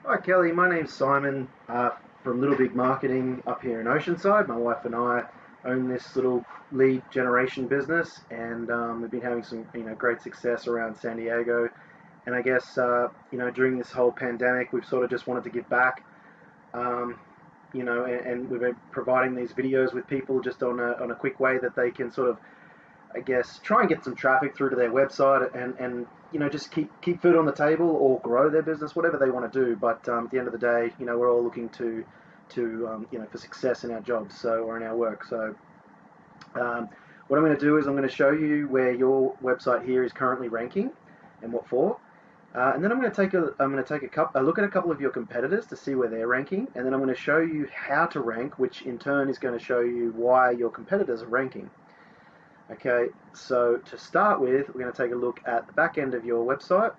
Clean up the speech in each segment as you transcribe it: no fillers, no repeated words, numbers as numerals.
Hi Kelly, my name's Simon from Little Big Marketing up here in Oceanside. My wife and I own this little lead generation business, and we've been having some great success around San Diego. And I guess during this whole pandemic, we've sort of just wanted to give back. Um, and we've been providing these videos with people just on a quick way that they can sort of, I guess, try and get some traffic through to their website and just keep food on the table or grow their business, whatever they want to do. But at the end of the day, we're all looking to for success in our jobs, or in our work. So um, what I'm going to do is I'm going to show you where your website here is currently ranking and what for. And then I'm going to take a look at a couple of your competitors to see where they're ranking, and then I'm going to show you how to rank, which in turn is going to show you why your competitors are ranking. Okay, so to start with, we're going to take a look at the back end of your website.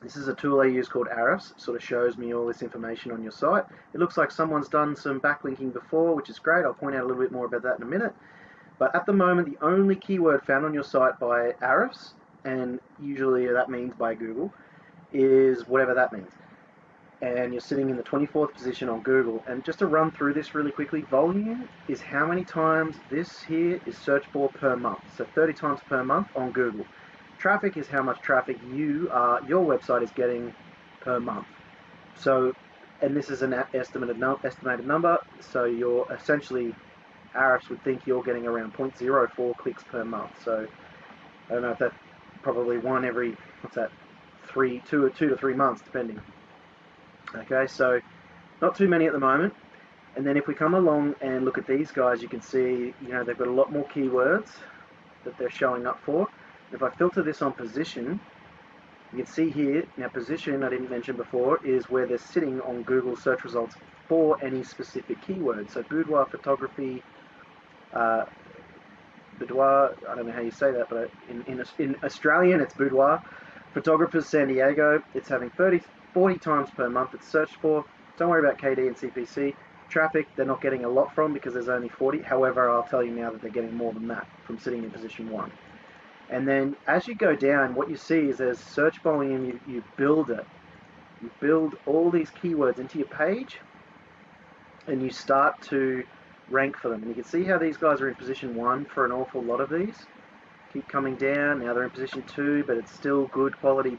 This is a tool I use called Ahrefs. It sort of shows me all this information on your site. It looks like someone's done some backlinking before, which is great. I'll point out a little bit more about that in a minute. But at the moment, the only keyword found on your site by Ahrefs, and usually that means by Google, is whatever that means. And you're sitting in the 24th position on Google. And just to run through this really quickly, volume is how many times this here is searched for per month. So 30 times per month on Google. Traffic is how much traffic your website is getting per month. So, and this is an estimated number. So you're essentially, Ahrefs would think you're getting around 0.04 clicks per month. So I don't know if that's probably one every, what's that, two to 3 months, depending. Okay, so not too many at the moment. And then if we come along and look at these guys, you can see, they've got a lot more keywords that they're showing up for. If I filter this on position, you can see here, now position, I didn't mention before, is where they're sitting on Google search results for any specific keyword. So boudoir photography, boudoir, I don't know how you say that, but in Australian it's boudoir. Photographers San Diego, it's having 40 times per month it's searched for. Don't worry about KD and CPC. Traffic, they're not getting a lot from because there's only 40. However, I'll tell you now that they're getting more than that from sitting in position 1. And then as you go down, what you see is there's search volume, you build it. You build all these keywords into your page and you start to rank for them. And you can see how these guys are in position 1 for an awful lot of these. Keep coming down. Now they're in position 2, but it's still good quality,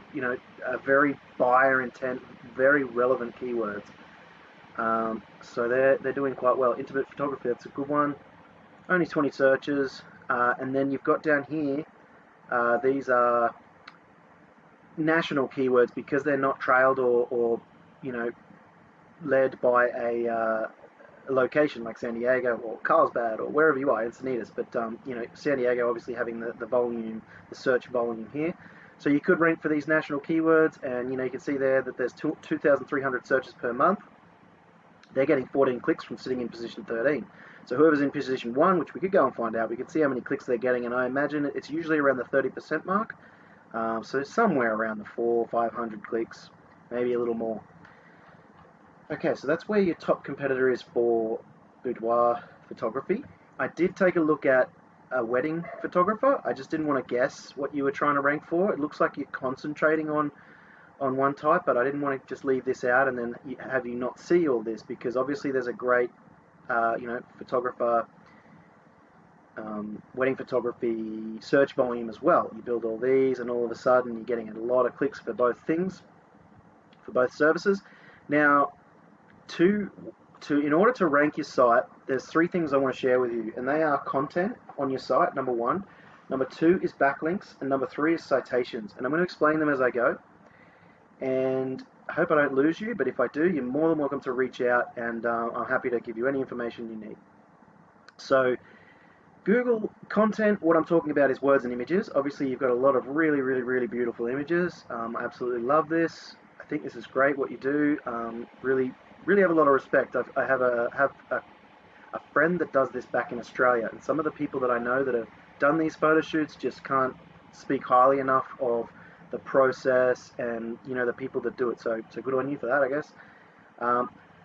very buyer intent, very relevant keywords. So they're doing quite well. Intimate photography, that's a good one. Only 20 searches. And then you've got down here, these are national keywords because they're not trailed or led by a location like San Diego or Carlsbad or wherever you are, Encinitas, but San Diego obviously having the volume, the search volume here. So you could rank for these national keywords, and you can see there that there's 2,300 searches per month. They're getting 14 clicks from sitting in position 13. So whoever's in position 1, which we could go and find out, we could see how many clicks they're getting, and I imagine it's usually around the 30% mark. So somewhere around the 400-500 clicks, maybe a little more. Okay, so that's where your top competitor is for boudoir photography. I did take a look at a wedding photographer. I just didn't want to guess what you were trying to rank for. It looks like you're concentrating on one type, but I didn't want to just leave this out and then have you not see all this, because obviously there's a great, photographer, wedding photography search volume as well. You build all these and all of a sudden you're getting a lot of clicks for both things, for both services. Now, in order to rank your site, there's 3 things I want to share with you, and they are content on your site, number 1. Number 2 is backlinks, and number 3 is citations. And I'm going to explain them as I go. And I hope I don't lose you, but if I do, you're more than welcome to reach out, and I'm happy to give you any information you need. So Google content, what I'm talking about is words and images. Obviously, you've got a lot of really, really, really beautiful images. I absolutely love this. I think this is great what you do. Really have a lot of respect. I have a friend that does this back in Australia, and some of the people that I know that have done these photo shoots just can't speak highly enough of the process and the people that do it. So good on you for that, I guess.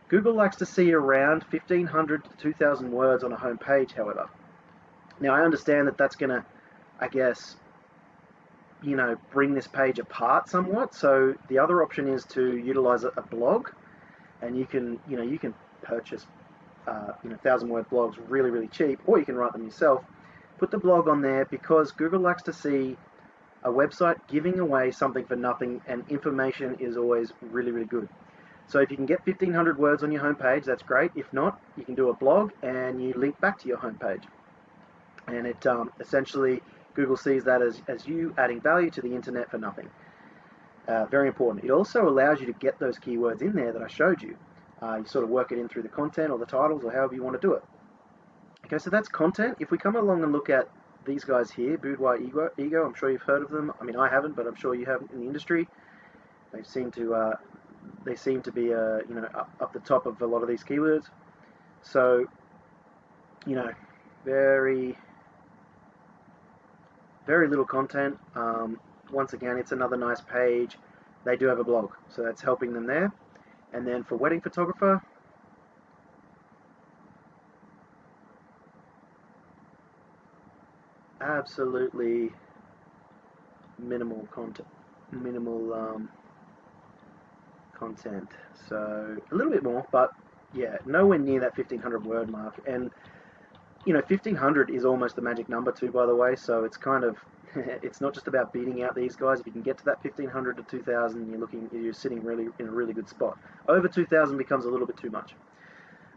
Google likes to see around 1,500 to 2,000 words on a home page, however. Now I understand that that's going to, I guess, bring this page apart somewhat. So the other option is to utilize a blog, and you can purchase 1,000-word blogs really, really cheap, or you can write them yourself. Put the blog on there because Google likes to see a website giving away something for nothing, and information is always really, really good. So if you can get 1,500 words on your homepage, that's great. If not, you can do a blog and you link back to your homepage. And it essentially, Google sees that as you adding value to the internet for nothing. Very important. It also allows you to get those keywords in there that I showed you. You sort of work it in through the content or the titles or however you want to do it. Okay, so that's content. If we come along and look at these guys here, Boudoir Ego, I'm sure you've heard of them. I mean, I haven't, but I'm sure you have in the industry. They seem to be up the top of a lot of these keywords. So, very, very little content. Once again, it's another nice page. They do have a blog, so that's helping them there. And then for wedding photographer, absolutely minimal content. So a little bit more, but yeah, nowhere near that 1,500 word mark. And 1,500 is almost the magic number too, by the way. So it's kind of it's not just about beating out these guys. If you can get to that 1,500 to 2,000, you're sitting really in a really good spot. Over 2,000 becomes a little bit too much.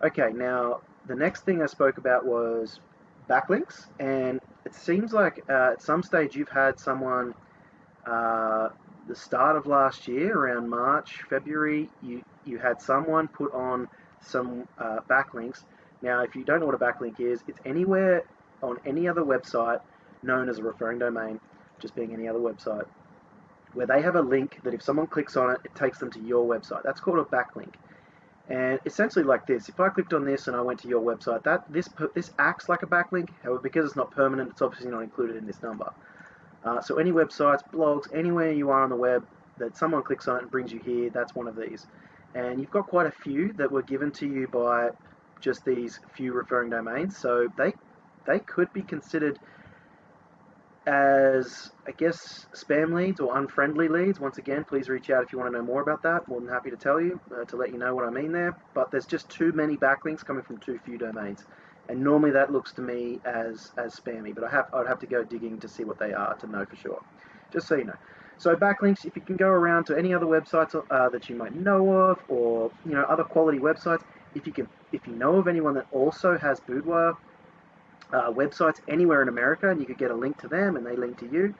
Okay, now the next thing I spoke about was backlinks, and it seems like at some stage you've had someone the start of last year, around March, February, you had someone put on some backlinks. Now, if you don't know what a backlink is, it's anywhere on any other website known as a referring domain, just being any other website, where they have a link that if someone clicks on it, it takes them to your website. That's called a backlink. And essentially like this, if I clicked on this and I went to your website, this acts like a backlink. However, because it's not permanent, it's obviously not included in this number. So any websites, blogs, anywhere you are on the web that someone clicks on it and brings you here, that's one of these. And you've got quite a few that were given to you by just these few referring domains. So they could be considered as, I guess, spam leads or unfriendly leads. Once again, please reach out if you want to know more about that. More than happy to tell you, to let you know what I mean there. But there's just too many backlinks coming from too few domains. And normally that looks to me as spammy, but I'd have to go digging to see what they are to know for sure. Just so you know. So backlinks, if you can go around to any other websites that you might know of, or other quality websites, if you know of anyone that also has boudoir websites anywhere in America, and you could get a link to them and they link to you,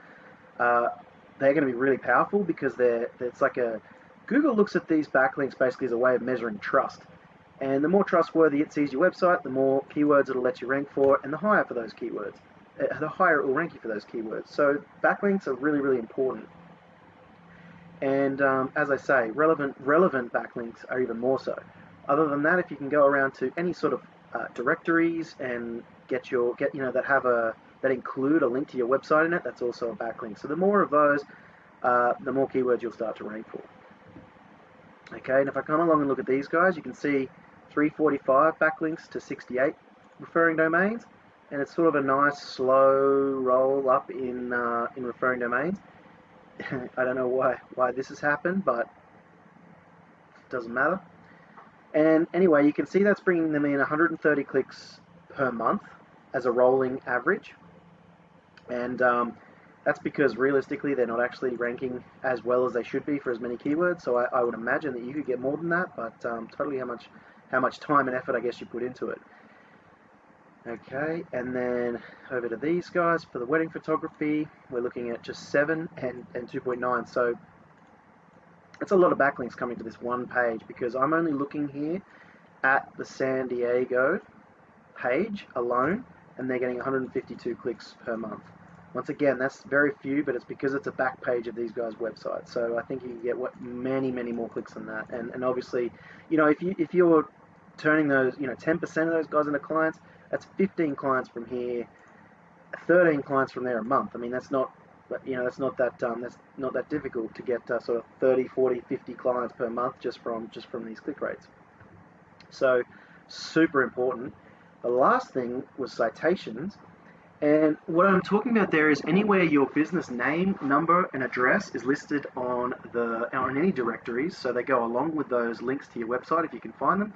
they're going to be really powerful because it's like Google looks at these backlinks basically as a way of measuring trust. And the more trustworthy it sees your website, the more keywords it'll let you rank for, and the higher for those keywords. The higher it will rank you for those keywords. So backlinks are really, really important. And as I say, relevant backlinks are even more so. Other than that, if you can go around to any sort of directories and that include a link to your website in it, that's also a backlink. So the more of those, the more keywords you'll start to rank for. Okay, and if I come along and look at these guys, you can see 345 backlinks to 68 referring domains, and it's sort of a nice slow roll up in referring domains. I don't know why this has happened, but it doesn't matter. And anyway, you can see that's bringing them in 130 clicks per month as a rolling average, and that's because realistically they're not actually ranking as well as they should be for as many keywords. So I would imagine that you could get more than that, but totally how much time and effort I guess you put into it. Okay, and then over to these guys for the wedding photography, we're looking at just 7 and 2.9. So it's a lot of backlinks coming to this one page because I'm only looking here at the San Diego page alone, and they're getting 152 clicks per month. Once again, that's very few, but it's because it's a back page of these guys' websites. So I think you can get many more clicks than that. And obviously, if you're turning those 10% of those guys into clients, that's 15 clients from here, 13 clients from there a month. I mean, that's not that difficult to get sort of 30, 40, 50 clients per month just from these click rates. So super important. The last thing was citations. And what I'm talking about there is anywhere your business name, number, and address is listed on any directories, so they go along with those links to your website if you can find them.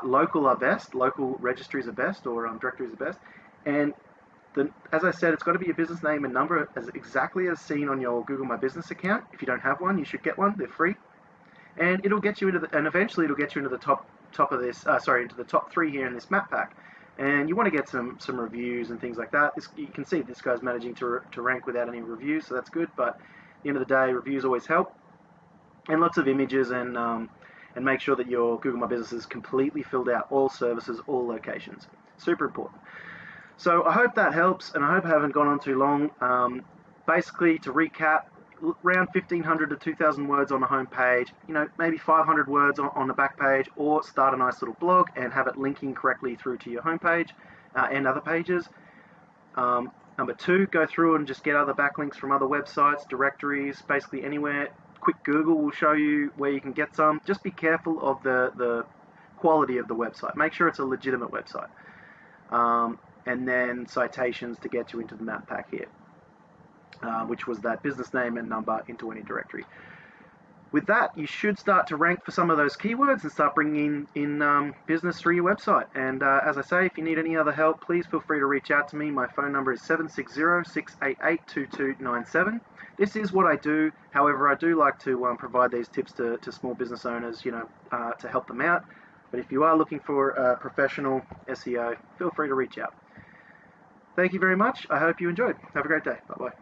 Local are best. Local registries are best, or directories are best. And as I said, it's got to be your business name and number as exactly as seen on your Google My Business account. If you don't have one, you should get one. They're free, and it'll get you and eventually it'll get you into the top of this. Into the top 3 here in this map pack. And you want to get some reviews and things like that. You can see this guy's managing to rank without any reviews, so that's good. But at the end of the day, reviews always help, and lots of images, and make sure that your Google My Business is completely filled out, all services, all locations. Super important. So I hope that helps, and I hope I haven't gone on too long. Basically, to recap, around 1,500 to 2,000 words on a home page, maybe 500 words on the back page, or start a nice little blog and have it linking correctly through to your home page and other pages. Number 2, go through and just get other backlinks from other websites, directories, basically anywhere. Quick Google will show you where you can get some. Just be careful of the quality of the website. Make sure it's a legitimate website. And then citations to get you into the map pack here. Which was that business name and number into any directory. With that, you should start to rank for some of those keywords and start bringing in business through your website. And as I say, if you need any other help, please feel free to reach out to me. My phone number is 760-688-2297. This is what I do. However, I do like to provide these tips to small business owners, to help them out. But if you are looking for a professional SEO, feel free to reach out. Thank you very much. I hope you enjoyed. Have a great day. Bye-bye.